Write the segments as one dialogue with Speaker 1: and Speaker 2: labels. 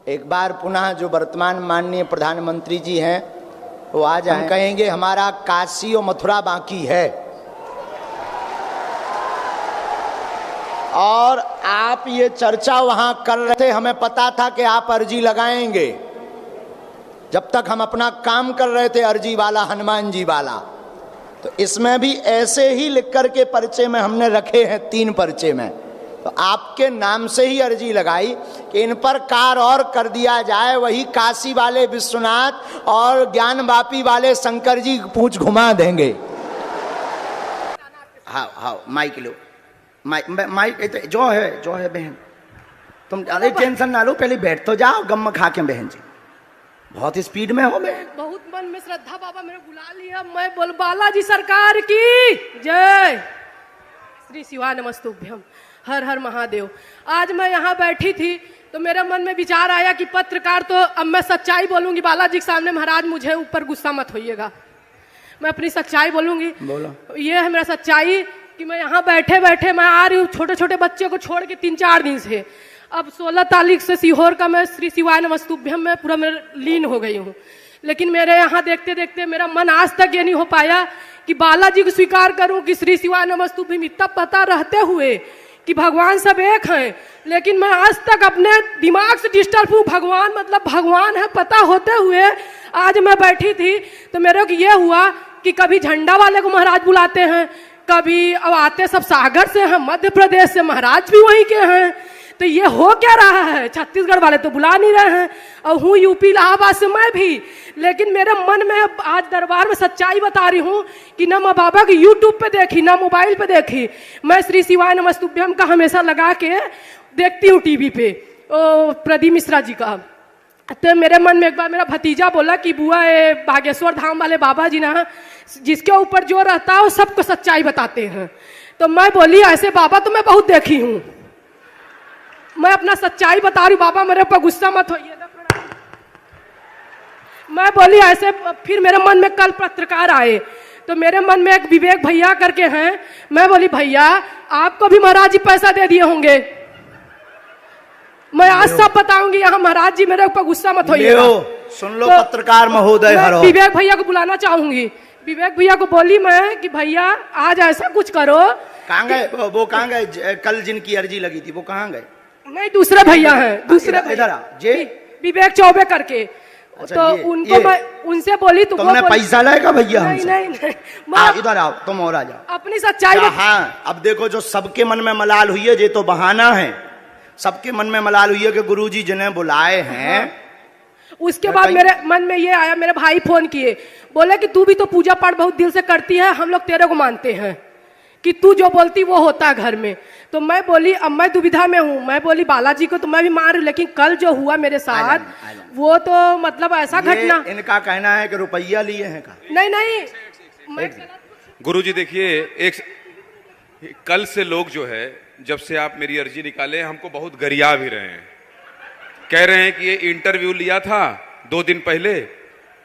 Speaker 1: एक बार पुनः जो वर्तमान माननीय प्रधानमंत्री जी हैं वो आ जाएं, कहेंगे हमारा काशी और मथुरा बाकी है। और आप ये चर्चा वहां कर रहे थे, हमें पता था कि आप अर्जी लगाएंगे। जब तक हम अपना काम कर रहे थे अर्जी वाला, हनुमान जी वाला, तो इसमें भी ऐसे ही लिख करके पर्चे में हमने रखे हैं, 3 पर्चे में। तो आपके नाम से ही अर्जी लगाई कि इन पर कार्य और कर दिया जाए। वही काशी वाले विश्वनाथ और ज्ञान वापी वाले शंकर जी पूंछ घुमा देंगे। हाँ हाँ, माइक लो, माइक जो है बहन, तुम अरे टेंशन ना लो, पहले बैठ तो जाओ, गम खा के बहन जी, बहुत स्पीड में हो बहन।
Speaker 2: बहुत मन में श्रद्धा, बाबा मेरे बुला लिया। मैं बोल बालाजी सरकार की जय, श्री शिवा नमस्तुभ्यम, हर हर महादेव। आज मैं यहाँ बैठी थी तो मेरे मन में विचार आया कि पत्रकार तो अब मैं सच्चाई बोलूंगी बालाजी के सामने। महाराज मुझे ऊपर गुस्सा मत होइएगा, मैं अपनी सच्चाई बोलूंगी। बोलो। ये है मेरा सच्चाई कि मैं यहाँ बैठे बैठे मैं आ रही हूँ छोटे छोटे बच्चे को छोड़ के 3-4 दिन से। अब 16 तारीख से सीहोर का मैं श्री शिवाय नमस्तुभ्यम में पूरा मैं लीन हो गई हूँ। लेकिन मेरे यहाँ देखते देखते मेरा मन आज तक ये नहीं हो पाया कि बालाजी को स्वीकार करूँ कि श्री शिवाय नमस्तुभ्यम। इतना पता रहते हुए कि भगवान सब एक हैं, लेकिन मैं आज तक अपने दिमाग से डिस्टर्ब हूँ। भगवान मतलब भगवान है पता होते हुए आज मैं बैठी थी तो मेरे को ये हुआ कि कभी झंडा वाले को महाराज बुलाते हैं, कभी अब आते सब सागर से हैं, मध्य प्रदेश से, महाराज भी वहीं के हैं। तो ये हो क्या रहा है? छत्तीसगढ़ वाले तो बुला नहीं रहे हैं और हूँ यूपी इलाहाबाद से मैं भी। लेकिन मेरे मन में आज दरबार में सच्चाई बता रही हूँ कि ना मैं बाबा की यूट्यूब पे देखी ना मोबाइल पे देखी, मैं श्री शिवाय नमस्तुभ्यम का हमेशा लगा के देखती हूँ टीवी पे, प्रदीप मिश्रा जी का। तो मेरे मन में एक बार मेरा भतीजा बोला कि बुआ ये बागेश्वर धाम वाले बाबा जी ना जिसके ऊपर जो रहता है वो सबको सच्चाई बताते हैं। तो मैं बोली ऐसे बाबा तो मैं बहुत देखी हूँ, मैं अपना सच्चाई बता रही हूँ, बाबा मेरे ऊपर गुस्सा मत होइएगा। मैं बोली ऐसे। फिर मेरे मन में कल पत्रकार आए तो मेरे मन में एक विवेक भैया करके हैं, मैं बोली भैया आपको भी महाराज जी पैसा दे दिए होंगे, मैं आज सब बताऊंगी। यहाँ महाराज जी मेरे ऊपर गुस्सा मत होइएगा।
Speaker 1: सुन लो तो पत्रकार महोदय,
Speaker 2: विवेक भैया को बुलाना चाहूंगी। विवेक भैया को बोली मैं कि भैया आज ऐसा कुछ करो।
Speaker 1: कहाँ गए वो? कहाँ गए कल जिनकी अर्जी लगी थी वो कहाँ गए?
Speaker 2: नहीं दूसरे भैया हैं, दूसरे
Speaker 1: इधर जे
Speaker 2: विवेक चौबे करके। अच्छा, तो उनको मैं उनसे बोली
Speaker 1: तुमने पैसा लाएगा भैया?
Speaker 2: नहीं नहीं नहीं,
Speaker 1: इधर आओ, तुम और आ जाओ।
Speaker 2: अपनी सच्चाई।
Speaker 1: हाँ, अब देखो जो सबके मन में मलाल हुई है ये तो बहाना है। सबके मन में मलाल हुई है कि गुरुजी जिन्हें बुलाए हैं।
Speaker 2: हाँ। उसके बाद मेरे मन में ये आया, मेरे भाई फोन किए, बोले कि तू भी तो पूजा पाठ बहुत दिल से करती है, हम लोग तेरे को मानते हैं कि तू जो बोलती वो होता है घर में। तो मैं बोली अब मैं दुविधा में हूँ, मैं बोली बालाजी को तो मैं भी मान रही, लेकिन कल जो हुआ मेरे साथ वो तो मतलब ऐसा घटना।
Speaker 1: इनका कहना है कि रुपया लिए हैं का?
Speaker 2: नहीं नहीं
Speaker 3: गुरुजी देखिए, एक कल से लोग जो है जब से आप मेरी अर्जी निकाले हमको बहुत गरिया भी रहे हैं, कह रहे हैं कि ये इंटरव्यू लिया था 2 दिन पहले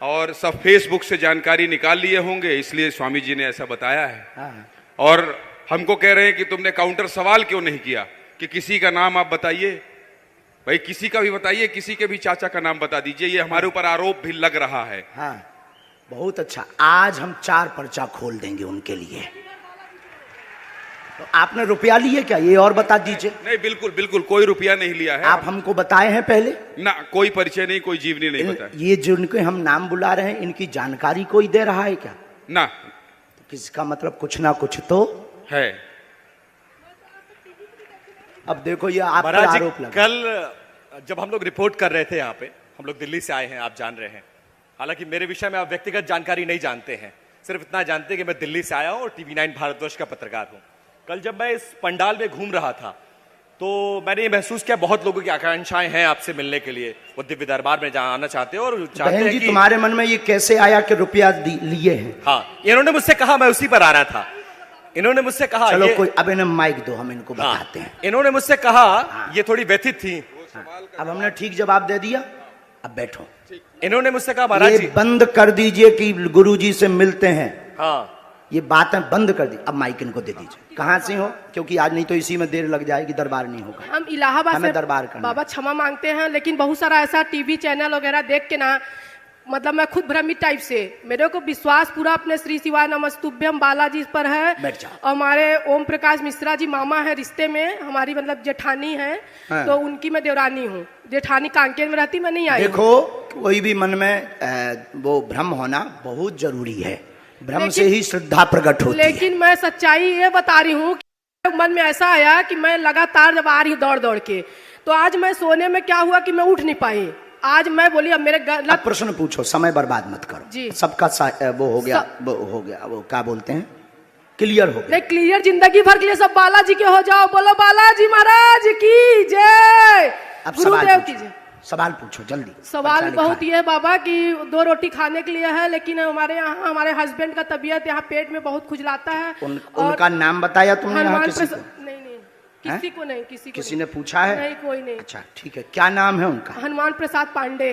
Speaker 3: और सब फेसबुक से जानकारी निकाल लिए होंगे इसलिए स्वामी जी ने ऐसा बताया है। और हमको कह रहे हैं कि तुमने काउंटर सवाल क्यों नहीं किया कि किसी का नाम आप बताइए। भाई किसी का भी बताइए, किसी के भी चाचा का नाम बता दीजिए, ये हमारे ऊपर आरोप भी लग रहा है।
Speaker 1: हाँ, बहुत अच्छा। आज हम 4 पर्चा खोल देंगे उनके लिए। तो आपने रुपया लिए क्या ये और बता दीजिए?
Speaker 3: नहीं बिल्कुल बिल्कुल कोई रुपया नहीं लिया है।
Speaker 1: आप हमको बताए हैं पहले ना? कोई
Speaker 3: परिचय नहीं, कोई जीवनी नहीं बताया।
Speaker 1: ये जिनके हम नाम बुला रहे हैं इनकी जानकारी कोई दे रहा है क्या?
Speaker 3: ना।
Speaker 1: तो किसका मतलब कुछ ना कुछ तो है। अब देखो ये आप पर आरोप लगा।
Speaker 4: कल जब हम लोग रिपोर्ट कर रहे थे यहाँ पे, हम लोग दिल्ली से आए हैं, आप जान रहे हैं। हालांकि मेरे विषय में आप व्यक्तिगत जानकारी नहीं जानते हैं, सिर्फ इतना जानते हैं कि मैं दिल्ली से आया हूँ और TV9 भारतवर्ष का पत्रकार हूँ। कल जब मैं इस पंडाल में घूम रहा था तो मैंने ये महसूस किया बहुत लोगों की आकांक्षाएं हैं आपसे मिलने के लिए, वो दिव्य दरबार में आना चाहते हैं और चाहते हैं कि
Speaker 1: तुम्हारे मन में ये कैसे आया कि रुपया लिए हैं?
Speaker 4: हाँ, इन्होंने मुझसे कहा, मैं उसी पर आ रहा था। इन्होंने मुझसे कहा
Speaker 1: चलो कोई अब इन्हें माइक दो, हम इनको बताते हैं।
Speaker 4: इन्होंने मुझसे कहा, ये थोड़ी व्यथित थी।
Speaker 1: अब हमने ठीक जवाब दे दिया, अब बैठो।
Speaker 4: इन्होंने मुझसे कहा महाराज जी
Speaker 1: बंद कर दीजिए कि गुरुजी से मिलते हैं।
Speaker 4: हाँ,
Speaker 1: ये बातें बंद कर दी। अब माइक इनको दे दीजिए। कहाँ से हो? क्योंकि आज नहीं तो इसी में देर लग जाएगी, दरबार नहीं होगा।
Speaker 2: हम इलाहाबाद
Speaker 1: हमें
Speaker 2: से
Speaker 1: दरबार करना।
Speaker 2: बाबा क्षमा मांगते हैं, लेकिन बहुत सारा ऐसा टीवी चैनल वगैरह देख के ना, मतलब मैं खुद भ्रमित टाइप से, मेरे को विश्वास पूरा अपने श्री शिवाय नमस्तुभ्यम बालाजी पर है।
Speaker 1: बैठ जाओ।
Speaker 2: और हमारे ओम प्रकाश मिश्रा जी मामा है रिश्ते में, हमारी मतलब जेठानी है।
Speaker 1: हाँ।
Speaker 2: तो उनकी मैं देवरानी हूँ। जेठानी कांकेर में रहती, मैं नहीं आई हूँ।
Speaker 1: देखो, कोई भी मन में वो भ्रम होना बहुत जरूरी है। भ्रम से ही श्रद्धा प्रकट होती है।
Speaker 2: लेकिन मैं सच्चाई ये बता रही हूँ कि मन में ऐसा आया कि मैं लगातार जब आ रही हूँ दौड़ दौड़ के, तो आज मैं सोने में क्या हुआ कि मैं उठ नहीं पाई। आज मैं बोली अब मेरे
Speaker 1: अब प्रश्न पूछो, समय बर्बाद मत करो
Speaker 2: जी।
Speaker 1: सबका वो हो गया, वो क्या बोलते हैं, क्लियर हो गया।
Speaker 2: नहीं, क्लियर जिंदगी भर के लिए सब बालाजी के हो जाओ। बोलो बालाजी महाराज की जय।
Speaker 1: अब
Speaker 2: गुरुदेव की जय।
Speaker 1: सवाल पूछो जल्दी।
Speaker 2: सवाल बहुत ये है बाबा कि 2 रोटी खाने के लिए है, लेकिन हमारे यहाँ हमारे हस्बैंड का तबीयत यहाँ पेट में बहुत खुजलाता है।
Speaker 1: उनका नाम बताया तुमने यहाँ
Speaker 2: हनुमान
Speaker 1: किसी को?
Speaker 2: नहीं किसी को नहीं,
Speaker 1: किसी ने पूछा है?
Speaker 2: नहीं, कोई नहीं।
Speaker 1: अच्छा ठीक है, क्या नाम है उनका?
Speaker 2: हनुमान प्रसाद पांडे।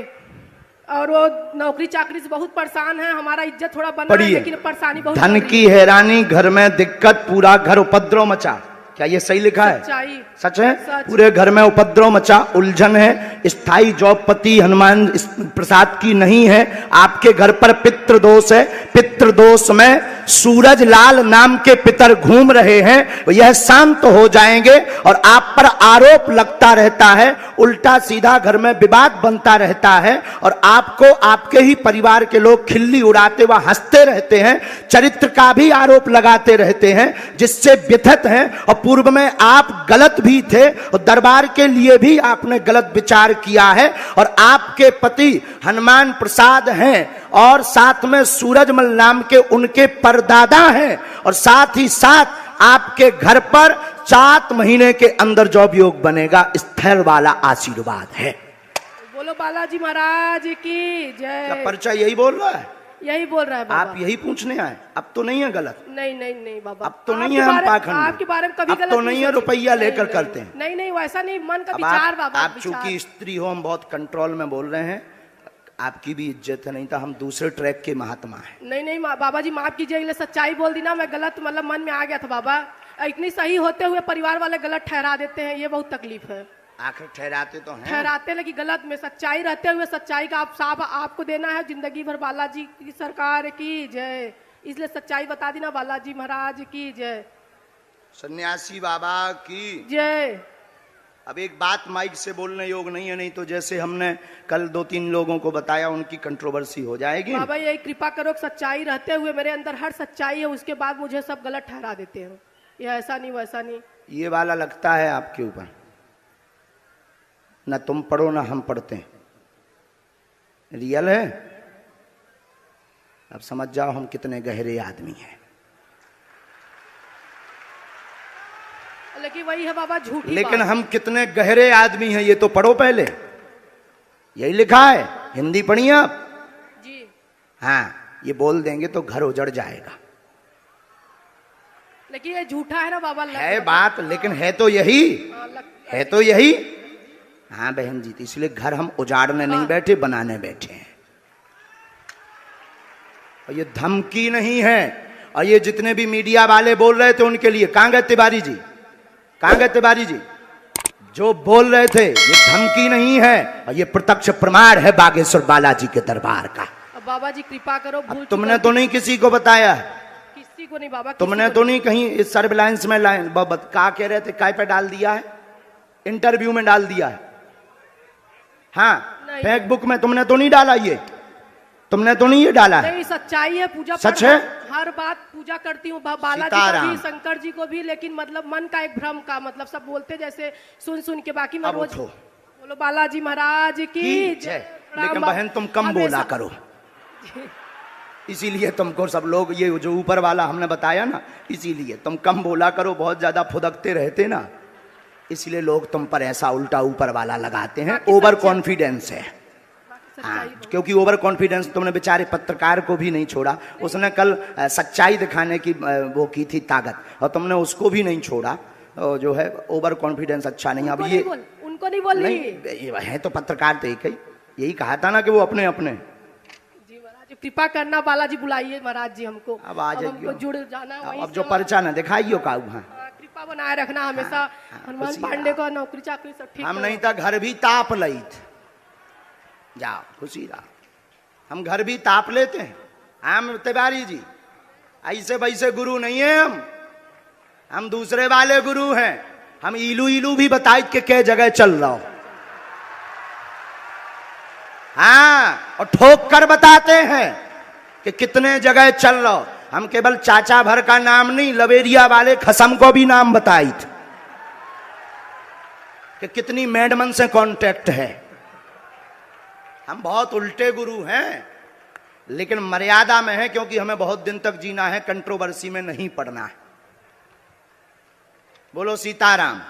Speaker 2: और वो नौकरी चाकरी से बहुत परेशान है। हमारा इज्जत थोड़ा बना है, लेकिन परेशानी बहुत।
Speaker 1: धन की हैरानी, घर में दिक्कत, पूरा घर उपद्रव मचा। क्या ये सही लिखा है?
Speaker 2: सच्चाई।
Speaker 1: सच है?
Speaker 2: सच।
Speaker 1: पूरे घर में उपद्रव मचा, उलझन है। स्थाई जॉब पति हनुमान प्रसाद की नहीं है। आपके घर पर पितृदोष है। पितृदोष में सूरज लाल नाम के पितर घूम रहे हैं। यह शांत हो जाएंगे और आप पर आरोप लगता रहता है, उल्टा सीधा घर में विवाद बनता रहता है और आपको आपके ही परिवार के लोग खिल्ली उड़ाते व हंसते रहते हैं, चरित्र का भी आरोप लगाते रहते हैं, जिससे व्यथित हैं। और पूर्व में आप गलत भी थे और दरबार के लिए भी आपने गलत विचार किया है। और आपके पति हनुमान प्रसाद हैं और साथ में सूरजमल नाम के उनके परदादा हैं। और साथ ही साथ आपके घर पर 7 महीने के अंदर जॉब योग बनेगा। स्थैर्य वाला आशीर्वाद है।
Speaker 2: बोलो बालाजी महाराज की जय।
Speaker 1: क्या पर्चा यही बोल रहा है?
Speaker 2: यही बोल रहा है बाबा।
Speaker 1: आप यही पूछने आए? अब तो नहीं है गलत?
Speaker 2: नहीं बाबा,
Speaker 1: अब तो नहीं है हम पाखंड।
Speaker 2: आपके बारे में कभी
Speaker 1: अब
Speaker 2: गलत
Speaker 1: तो नहीं है रुपया लेकर करते हैं।
Speaker 2: नहीं वैसा नहीं, मन का विचार बाबा।
Speaker 1: आप चूंकि स्त्री हो, हम बहुत कंट्रोल में बोल रहे हैं, आपकी भी इज्जत है, नहीं तो हम दूसरे ट्रैक के महात्मा हैं।
Speaker 2: नहीं बाबा जी माफ कीजिए, सच्चाई बोल दी ना, मैं गलत मतलब मन में आ गया था बाबा। इतनी सही होते हुए परिवार वाले गलत ठहरा देते हैं, ये बहुत तकलीफ है।
Speaker 1: आखिर ठहराते तो हैं,
Speaker 2: ठहराते लेकिन गलत में। सच्चाई रहते हुए सच्चाई का आप साफ आपको देना है जिंदगी भर। बालाजी की सरकार की जय। इसलिए सच्चाई बता दी ना, बालाजी महाराज की जय।
Speaker 1: सन्यासी बाबा की
Speaker 2: जय।
Speaker 1: अब एक बात माइक से बोलने योग नहीं है, नहीं तो जैसे हमने कल 2-3 लोगों को बताया उनकी कंट्रोवर्सी हो जाएगी।
Speaker 2: बाबा यही कृपा करो, सच्चाई रहते हुए मेरे अंदर हर सच्चाई है, उसके बाद मुझे सब गलत ठहरा देते हो। ये ऐसा नहीं वैसा नहीं।
Speaker 1: ये वाला लगता है आपके ऊपर, ना तुम पढ़ो ना हम पढ़ते हैं, रियल है। अब समझ जाओ हम कितने गहरे आदमी हैं।
Speaker 2: लेकिन वही है बाबा झूठी
Speaker 1: लेकिन
Speaker 2: बात।
Speaker 1: हम कितने गहरे आदमी हैं ये तो पढ़ो पहले। यही लिखा है, हिंदी पढ़िए आप
Speaker 2: जी।
Speaker 1: हाँ, ये बोल देंगे तो घर उजड़ जाएगा।
Speaker 2: लेकिन ये झूठा है ना बाबा।
Speaker 1: है बात, लेकिन है तो यही, है तो यही। हाँ बहन जी, इसलिए घर हम उजाड़ने नहीं बैठे, बनाने बैठे हैं। और ये धमकी नहीं है। और ये जितने भी मीडिया वाले बोल रहे थे उनके लिए, कहां गए तिवारी जी? कहां गए तिवारी जी? जो बोल रहे थे ये धमकी नहीं है, और ये प्रत्यक्ष प्रमाण है बागेश्वर बालाजी के दरबार का।
Speaker 2: अब बाबा जी कृपा करो, भूल
Speaker 1: तुमने तो नहीं किसी को बताया?
Speaker 2: किसी को नहीं बाबा।
Speaker 1: तुमने तो नहीं कहीं इस सर्विलांस में कहा कह रहे थे, काय पे डाल दिया है? इंटरव्यू में डाल दिया है। हाँ, फेसबुक में तुमने तो नहीं डाला, ये तुमने तो नहीं ये डाला है।
Speaker 2: नहीं, सच्चाई है। पूजा
Speaker 1: सच है।
Speaker 2: हर बात पूजा करती हूँ, बालाजी को भी, शंकर जी को भी, लेकिन मतलब मन का एक भ्रम का, मतलब सब बोलते जैसे सुन के, बाकी मैं रोज बोलो बालाजी महाराज की जय।
Speaker 1: लेकिन बहन तुम कम बोला करो, इसीलिए तुमको सब लोग ये जो ऊपर वाला हमने बताया ना, इसीलिए तुम कम बोला करो। बहुत ज्यादा फुदकते रहते ना, इसलिए लोग तुम पर ऐसा उल्टा ऊपर वाला लगाते हैं। ओवर कॉन्फिडेंस है। हाँ, क्योंकि ओवर कॉन्फिडेंस तुमने बेचारे पत्रकार को भी नहीं छोड़ा। उसने कल सच्चाई दिखाने की वो की थी ताकत, और तुमने उसको भी नहीं छोड़ा। जो है ओवर कॉन्फिडेंस अच्छा नहीं। अब ये
Speaker 2: उनको नहीं बोल
Speaker 1: नहीं है तो पत्रकार तो एक ही, यही कहा था ना कि वो अपने अपने।
Speaker 2: जी महाराज, कृपा करना बालाजी, बुलाइए महाराज जी हमको।
Speaker 1: अब आ जाइए।
Speaker 2: हमको जुड़ जाना वहीं
Speaker 1: अब
Speaker 2: से
Speaker 1: जो पर्चा न दिखाइयो का वहाँ
Speaker 2: हाँ, कृपा बनाए रखना हमेशा। हनुमान पांडे का नौकरी चाकरी सब ठीक
Speaker 1: हम
Speaker 2: हो।
Speaker 1: नहीं तो घर भी ताप लईत। जाओ खुशी रहा, हम घर भी ताप लेते हैं। हम तिवारी जी ऐसे वैसे गुरु नहीं है, हम दूसरे वाले गुरु हैं। हम इलू इलू भी बताई के जगह चल रहा हो, हाँ, और ठोक कर बताते हैं कि कितने जगह चल रहा हो। हम केवल चाचा भर का नाम नहीं, लवेरिया वाले खसम को भी नाम बताई थे कि कितनी मैडमन से कांटेक्ट है। हम बहुत उल्टे गुरु हैं, लेकिन मर्यादा में है, क्योंकि हमें बहुत दिन तक जीना है, कंट्रोवर्सी में नहीं पड़ना है। बोलो सीताराम।